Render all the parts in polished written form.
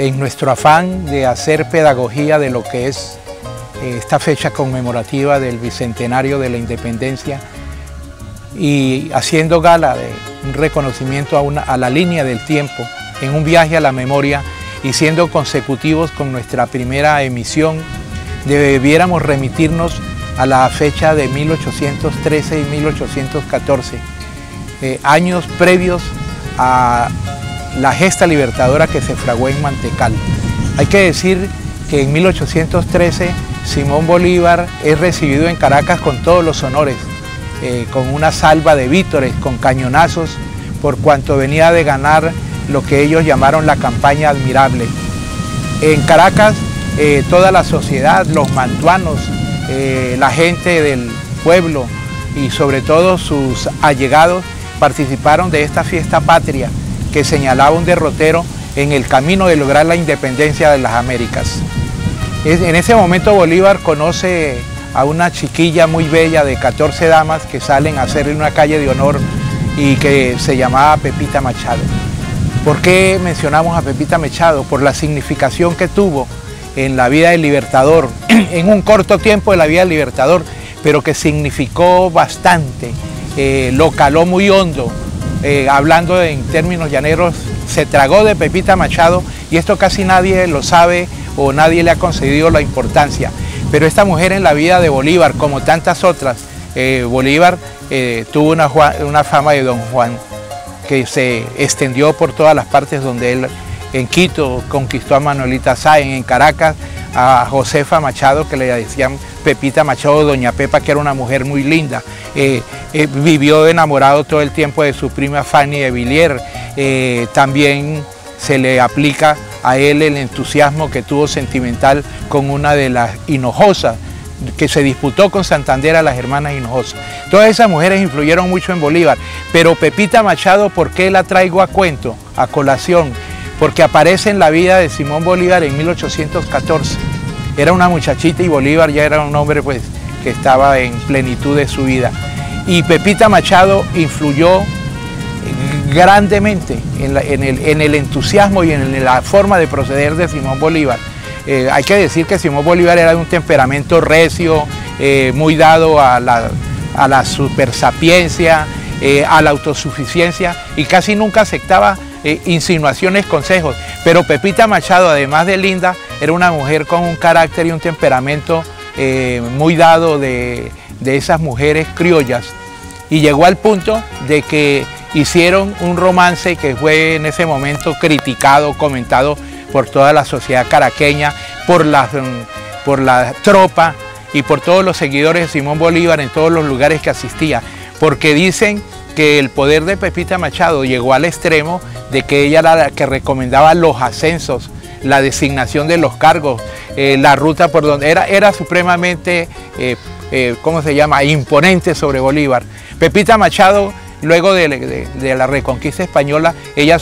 en nuestro afán de hacer pedagogía de lo que es esta fecha conmemorativa del Bicentenario de la Independencia y haciendo gala de un reconocimiento a la línea del tiempo en un viaje a la memoria y siendo consecutivos con nuestra primera emisión, debiéramos remitirnos a la fecha de 1813 y 1814, años previos a la gesta libertadora que se fraguó en Mantecal. Hay que decir que en 1813 Simón Bolívar es recibido en Caracas con todos los honores, con una salva de vítores, con cañonazos, por cuanto venía de ganar lo que ellos llamaron la campaña admirable. En Caracas toda la sociedad, los mantuanos, la gente del pueblo y sobre todo sus allegados participaron de esta fiesta patria que señalaba un derrotero en el camino de lograr la independencia de las Américas. En ese momento Bolívar conoce a una chiquilla muy bella de 14 damas que salen a hacerle una calle de honor y que se llamaba Pepita Machado. ¿Por qué mencionamos a Pepita Machado? Por la significación que tuvo en la vida del Libertador, en un corto tiempo de la vida del Libertador, pero que significó bastante, lo caló muy hondo. Hablando en términos llaneros, se tragó de Pepita Machado y esto casi nadie lo sabe o nadie le ha concedido la importancia. Pero esta mujer en la vida de Bolívar, como tantas otras, Bolívar tuvo una fama de Don Juan que se extendió por todas las partes donde él, en Quito, conquistó a Manuelita Sáenz, en Caracas a Josefa Machado, que le decían Pepita Machado, Doña Pepa, que era una mujer muy linda. Vivió enamorado todo el tiempo de su prima Fanny de Villiers. También se le aplica a él el entusiasmo que tuvo sentimental con una de las Hinojosas, que se disputó con Santander a las hermanas Hinojosa. Todas esas mujeres influyeron mucho en Bolívar, pero Pepita Machado, ¿por qué la traigo a cuento, a colación? Porque aparece en la vida de Simón Bolívar en 1814. Era una muchachita y Bolívar ya era un hombre pues, que estaba en plenitud de su vida. Y Pepita Machado influyó grandemente en el entusiasmo y en la forma de proceder de Simón Bolívar. Hay que decir que Simón Bolívar era de un temperamento recio, muy dado a la supersapiencia, a la autosuficiencia y casi nunca aceptaba insinuaciones, consejos. Pero Pepita Machado, además de linda, era una mujer con un carácter y un temperamento muy dado de esas mujeres criollas. Y llegó al punto de que hicieron un romance que fue en ese momento criticado, comentado por toda la sociedad caraqueña, por la tropa y por todos los seguidores de Simón Bolívar en todos los lugares que asistía, porque dicen que el poder de Pepita Machado llegó al extremo de que ella era la que recomendaba los ascensos, la designación de los cargos, la ruta por donde era supremamente, ¿cómo se llama?, imponente sobre Bolívar. Pepita Machado, luego de la reconquista española, ella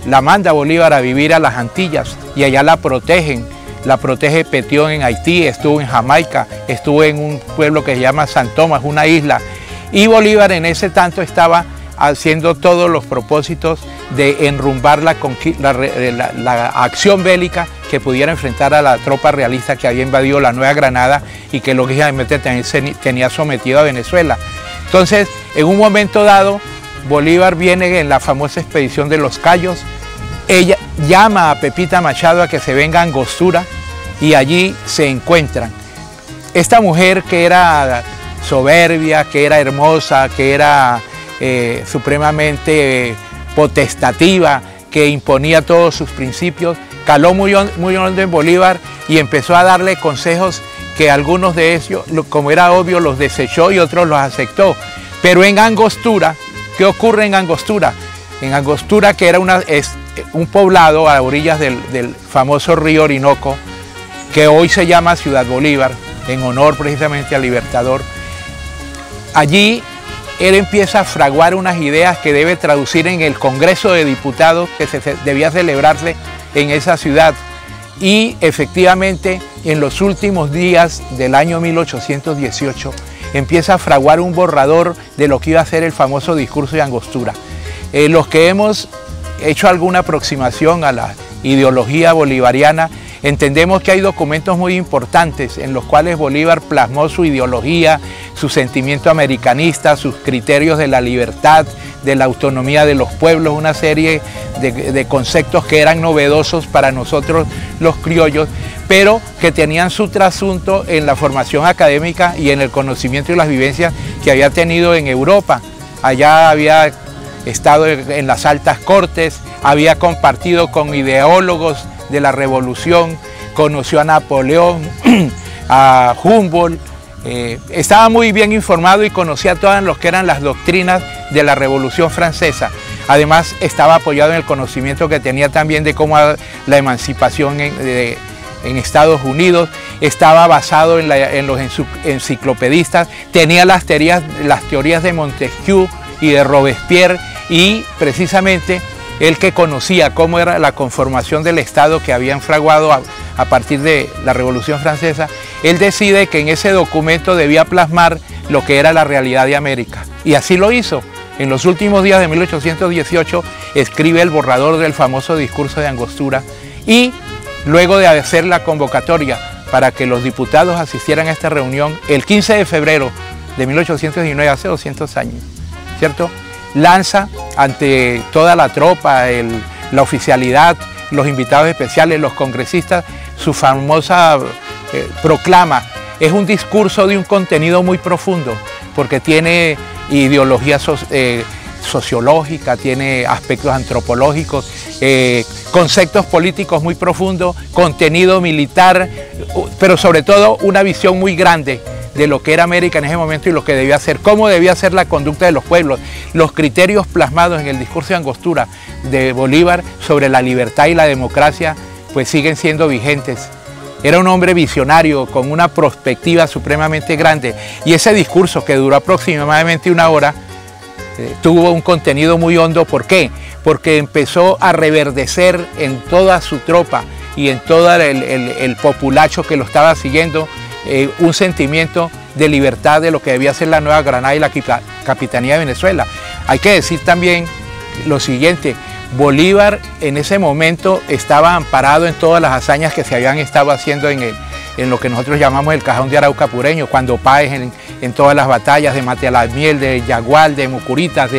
la manda a Bolívar a vivir a las Antillas y allá la protegen. La protege Petión en Haití, estuvo en Jamaica, estuvo en un pueblo que se llama San Tomás, una isla. Y Bolívar en ese tanto estaba haciendo todos los propósitos de enrumbar la acción bélica que pudiera enfrentar a la tropa realista que había invadido la Nueva Granada y que lógicamente tenía sometido a Venezuela. Entonces, en un momento dado, Bolívar viene en la famosa expedición de los Cayos. Ella llama a Pepita Machado a que se venga a Angostura y allí se encuentran. Esta mujer que era soberbia, que era hermosa, que era supremamente potestativa, que imponía todos sus principios, caló muy hondo en Bolívar y empezó a darle consejos que algunos de ellos, como era obvio, los desechó y otros los aceptó. Pero en Angostura, ¿qué ocurre en Angostura? En Angostura, que era un poblado a orillas del famoso río Orinoco, que hoy se llama Ciudad Bolívar, en honor precisamente al Libertador. Allí él empieza a fraguar unas ideas que debe traducir en el Congreso de Diputados que debía celebrarse en esa ciudad. Y efectivamente, en los últimos días del año 1818, empieza a fraguar un borrador de lo que iba a ser el famoso discurso de Angostura. Los que hemos hecho alguna aproximación a la ideología bolivariana, entendemos que hay documentos muy importantes en los cuales Bolívar plasmó su ideología, su sentimiento americanista, sus criterios de la libertad, de la autonomía de los pueblos, una serie de conceptos que eran novedosos para nosotros los criollos, pero que tenían su trasunto en la formación académica y en el conocimiento y las vivencias que había tenido en Europa. Allá había estado en las altas cortes, había compartido con ideólogos de la revolución, conoció a Napoleón, a Humboldt, estaba muy bien informado y conocía todas lo que eran las doctrinas de la Revolución Francesa. Además estaba apoyado en el conocimiento que tenía también de cómo la emancipación en Estados Unidos, estaba basado en los enciclopedistas, tenía las teorías de Montesquieu y de Robespierre, y precisamente él, que conocía cómo era la conformación del Estado que habían fraguado a partir de la Revolución Francesa, él decide que en ese documento debía plasmar lo que era la realidad de América. Y así lo hizo. En los últimos días de 1818 escribe el borrador del famoso discurso de Angostura, y luego de hacer la convocatoria para que los diputados asistieran a esta reunión, el 15 de febrero de 1819, hace 200 años, ¿cierto?, lanza ante toda la tropa, la oficialidad, los invitados especiales, los congresistas, su famosa proclama. Es un discurso de un contenido muy profundo, porque tiene ideología sociológica, tiene aspectos antropológicos, conceptos políticos muy profundos, contenido militar, pero sobre todo una visión muy grande de lo que era América en ese momento y lo que debía ser, cómo debía ser la conducta de los pueblos. Los criterios plasmados en el discurso de Angostura de Bolívar sobre la libertad y la democracia pues siguen siendo vigentes. Era un hombre visionario con una perspectiva supremamente grande, y ese discurso, que duró aproximadamente una hora, tuvo un contenido muy hondo. ¿Por qué? Porque empezó a reverdecer en toda su tropa y en todo el populacho que lo estaba siguiendo un sentimiento de libertad de lo que debía ser la Nueva Granada y la Capitanía de Venezuela. Hay que decir también lo siguiente: Bolívar en ese momento estaba amparado en todas las hazañas que se habían estado haciendo en lo que nosotros llamamos el Cajón de Arauca pureño, cuando Páez en todas las batallas de Matealamiel, de Yagual, de Mucuritas,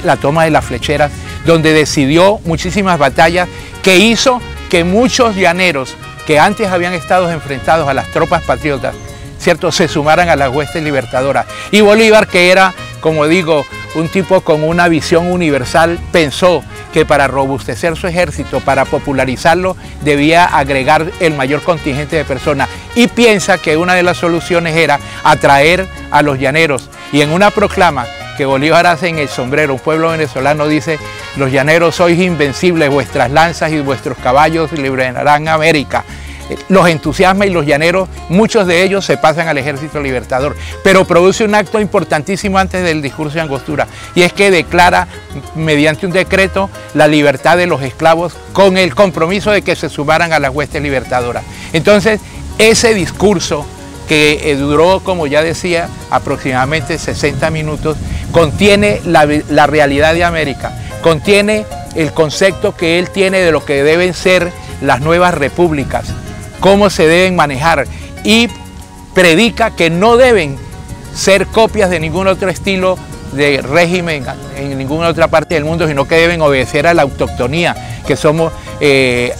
la toma de las flecheras, donde decidió muchísimas batallas que hizo que muchos llaneros que antes habían estado enfrentados a las tropas patriotas, ¿cierto?, se sumaran a las huestes libertadoras. Y Bolívar, que era, como digo, un tipo con una visión universal, pensó que para robustecer su ejército, para popularizarlo, debía agregar el mayor contingente de personas, y piensa que una de las soluciones era atraer a los llaneros. Y en una proclama que Bolívar hace en El Sombrero, un pueblo venezolano, dice: los llaneros sois invencibles, vuestras lanzas y vuestros caballos liberarán América. Los entusiasma, y los llaneros, muchos de ellos se pasan al ejército libertador. Pero produce un acto importantísimo antes del discurso de Angostura, y es que declara mediante un decreto la libertad de los esclavos, con el compromiso de que se sumaran a las huestes libertadoras. Entonces, ese discurso, que duró, como ya decía, aproximadamente 60 minutos, contiene la realidad de América, contiene el concepto que él tiene de lo que deben ser las nuevas repúblicas, cómo se deben manejar, y predica que no deben ser copias de ningún otro estilo de régimen en ninguna otra parte del mundo, sino que deben obedecer a la autoctonía, que somos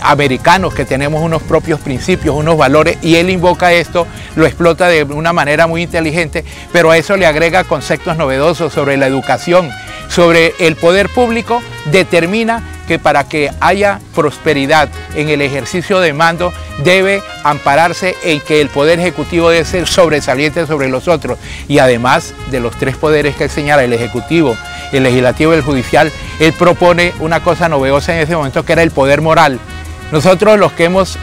americanos, que tenemos unos propios principios, unos valores, y él invoca esto, lo explota de una manera muy inteligente, pero a eso le agrega conceptos novedosos sobre la educación, sobre el poder público. Determina que para que haya prosperidad en el ejercicio de mando debe ampararse en que el poder ejecutivo debe ser sobresaliente sobre los otros, y además de los tres poderes que él señala, el ejecutivo, el legislativo y el judicial, él propone una cosa novedosa en ese momento, que era el poder moral. Nosotros, los que hemos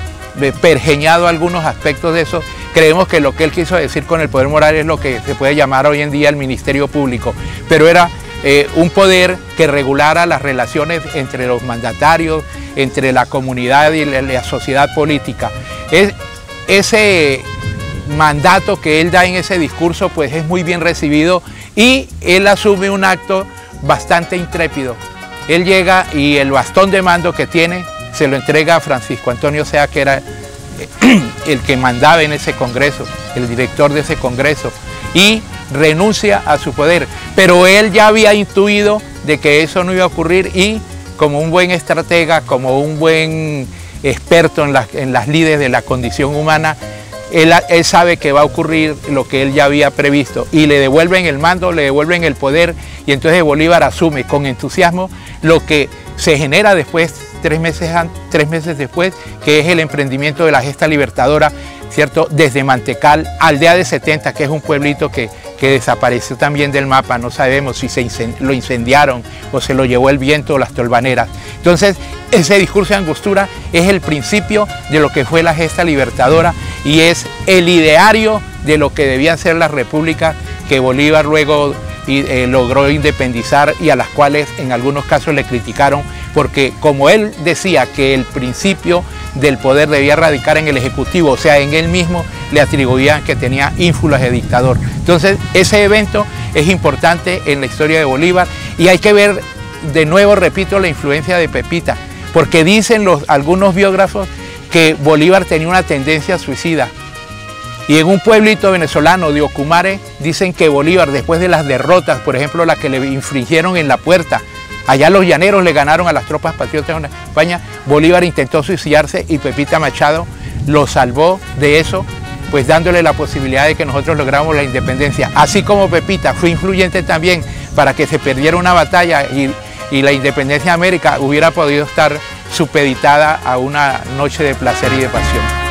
pergeñado algunos aspectos de eso, creemos que lo que él quiso decir con el poder moral es lo que se puede llamar hoy en día el Ministerio Público, pero era un poder que regulara las relaciones entre los mandatarios, entre la comunidad y la sociedad política. Ese mandato que él da en ese discurso pues es muy bien recibido, y él asume un acto bastante intrépido, él llega y el bastón de mando que tiene se lo entrega a Francisco Antonio Sea, que era el que mandaba en ese congreso, el director de ese congreso, y renuncia a su poder. Pero él ya había intuido de que eso no iba a ocurrir y como un buen estratega, como un buen experto en las lides de la condición humana, él sabe que va a ocurrir lo que él ya había previsto y le devuelven el mando, le devuelven el poder y entonces Bolívar asume con entusiasmo lo que se genera después, tres meses después, que es el emprendimiento de la gesta libertadora, ¿cierto? Desde Mantecal, aldea de 70, que es un pueblito que desapareció también del mapa, no sabemos si lo incendiaron o se lo llevó el viento o las tolvaneras. Entonces, ese discurso de Angostura es el principio de lo que fue la gesta libertadora y es el ideario de lo que debían ser las repúblicas que Bolívar luego logró independizar y a las cuales en algunos casos le criticaron porque como él decía que el principio del poder debía radicar en el Ejecutivo, o sea, en él mismo le atribuían que tenía ínfulas de dictador. Entonces, ese evento es importante en la historia de Bolívar y hay que ver, de nuevo repito, la influencia de Pepita, porque dicen algunos biógrafos que Bolívar tenía una tendencia suicida. Y en un pueblito venezolano de Ocumare dicen que Bolívar, después de las derrotas, por ejemplo, la que le infringieron en La Puerta, allá los llaneros le ganaron a las tropas patriotas en España, Bolívar intentó suicidarse y Pepita Machado lo salvó de eso, pues dándole la posibilidad de que nosotros lográramos la independencia. Así como Pepita fue influyente también para que se perdiera una batalla y la independencia de América hubiera podido estar supeditada a una noche de placer y de pasión.